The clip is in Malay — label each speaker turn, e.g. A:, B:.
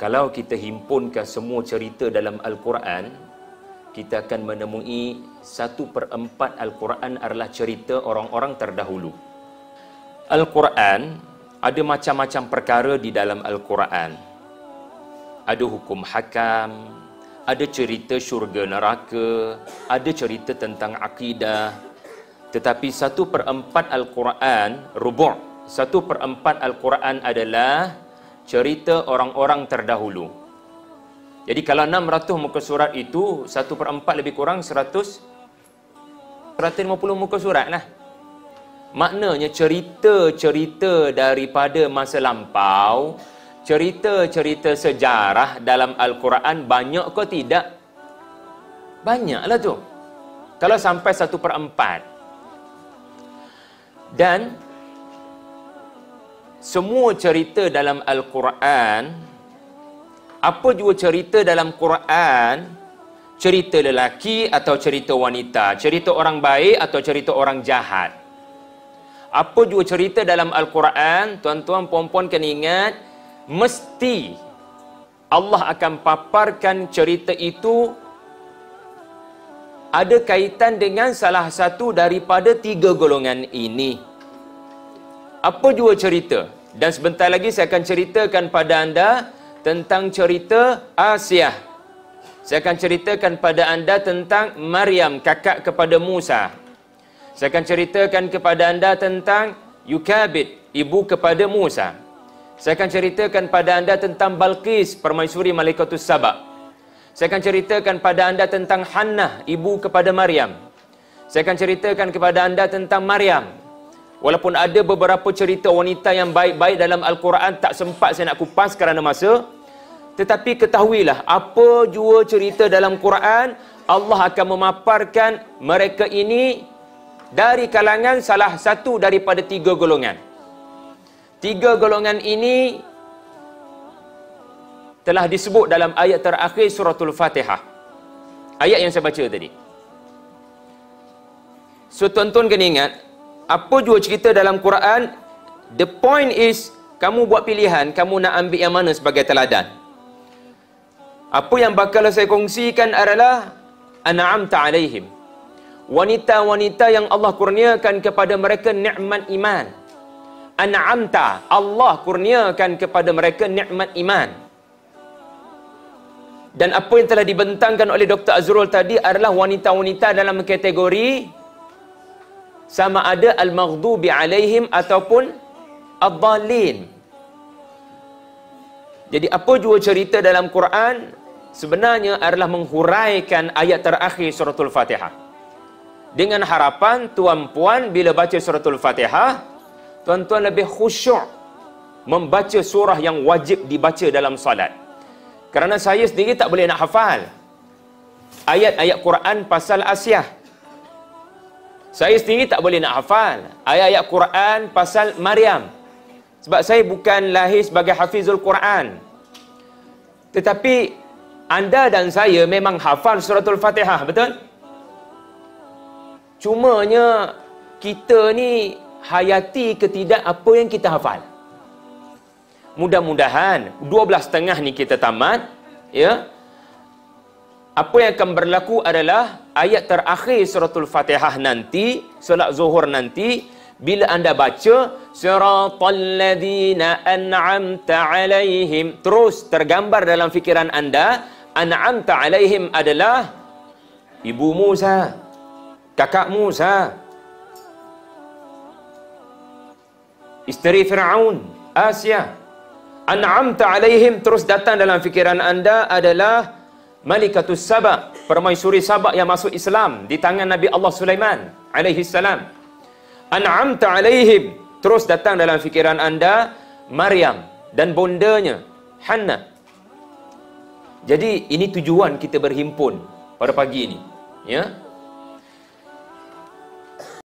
A: Kalau kita himpunkan semua cerita dalam Al-Quran, kita akan menemui 1/4 Al-Quran adalah cerita orang-orang terdahulu. Al-Quran ada macam-macam perkara di dalam Al-Quran. Ada hukum hakam, ada cerita syurga neraka, ada cerita tentang akidah. Tetapi 1/4 Al-Quran, rubu', 1/4 Al-Quran adalah cerita orang-orang terdahulu. Jadi kalau 600 muka surat itu, 1/4 lebih kurang 150 muka surat lah. Maknanya cerita-cerita daripada masa lampau, cerita-cerita sejarah dalam Al-Quran banyak ke tidak? Banyaklah tu. Kalau sampai 1/4. Dan semua cerita dalam Al-Quran, apa jua cerita dalam Quran, cerita lelaki atau cerita wanita, cerita orang baik atau cerita orang jahat, apa jua cerita dalam Al-Quran, tuan-tuan puan-puan kena ingat, mesti Allah akan paparkan cerita itu ada kaitan dengan salah satu daripada 3 golongan ini. Apa jua cerita? Dan sebentar lagi saya akan ceritakan pada anda tentang cerita Asiah. Saya akan ceritakan pada anda tentang Maryam, kakak kepada Musa. Saya akan ceritakan kepada anda tentang Yukabid, ibu kepada Musa. Saya akan ceritakan pada anda tentang Balqis, permaisuri Malaikatus Saba. Saya akan ceritakan pada anda tentang Hannah, ibu kepada Maryam. Saya akan ceritakan kepada anda tentang Maryam. Walaupun ada beberapa cerita wanita yang baik-baik dalam Al-Quran, tak sempat saya nak kupas kerana masa. Tetapi ketahuilah, apa jua cerita dalam Quran, Allah akan memaparkan mereka ini dari kalangan salah satu daripada 3 golongan. 3 golongan ini telah disebut dalam ayat terakhir suratul Fatihah. Ayat yang saya baca tadi. So tuan-tuan kena ingat, apa jua cerita dalam Quran, the point is, kamu buat pilihan, kamu nak ambil yang mana sebagai teladan. Apa yang bakal saya kongsikan adalah an'amta alaihim. Wanita-wanita yang Allah kurniakan kepada mereka nikmat iman. An'amta, Allah kurniakan kepada mereka nikmat iman. Dan apa yang telah dibentangkan oleh Dr. Azrul tadi adalah wanita-wanita dalam kategori sama ada al-maghdubi alaihim ataupun ad-dallin. Jadi apa jua cerita dalam Quran sebenarnya adalah menghuraikan ayat terakhir suratul Fatihah. Dengan harapan tuan-puan bila baca suratul Fatihah, tuan-tuan lebih khusyuk membaca surah yang wajib dibaca dalam salat. Kerana saya sendiri tak boleh nak hafal ayat-ayat Quran pasal Asiah. Saya sendiri tak boleh nak hafal ayat-ayat Quran pasal Maryam. Sebab saya bukan lahir sebagai hafizul Quran. Tetapi anda dan saya memang hafal suratul Fatihah, betul? Cumanya kita ni hayati ke tidak apa yang kita hafal. Mudah-mudahan 12.30 ni kita tamat, ya. Apa yang akan berlaku adalah ayat terakhir suratul Fatihah nanti, solat zuhur nanti, bila anda baca siratal ladzina an'amta alaihim, terus tergambar dalam fikiran anda, an'amta alaihim adalah ibu Musa, kakak Musa, isteri Fir'aun, Asia. An'amta alaihim terus datang dalam fikiran anda adalah Malikatus Saba, permaisuri Sabak yang masuk Islam di tangan Nabi Allah Sulaiman alaihi salam. An'amta alaihim terus datang dalam fikiran anda Maryam dan bondanya Hannah. Jadi ini tujuan kita berhimpun pada pagi ini, ya.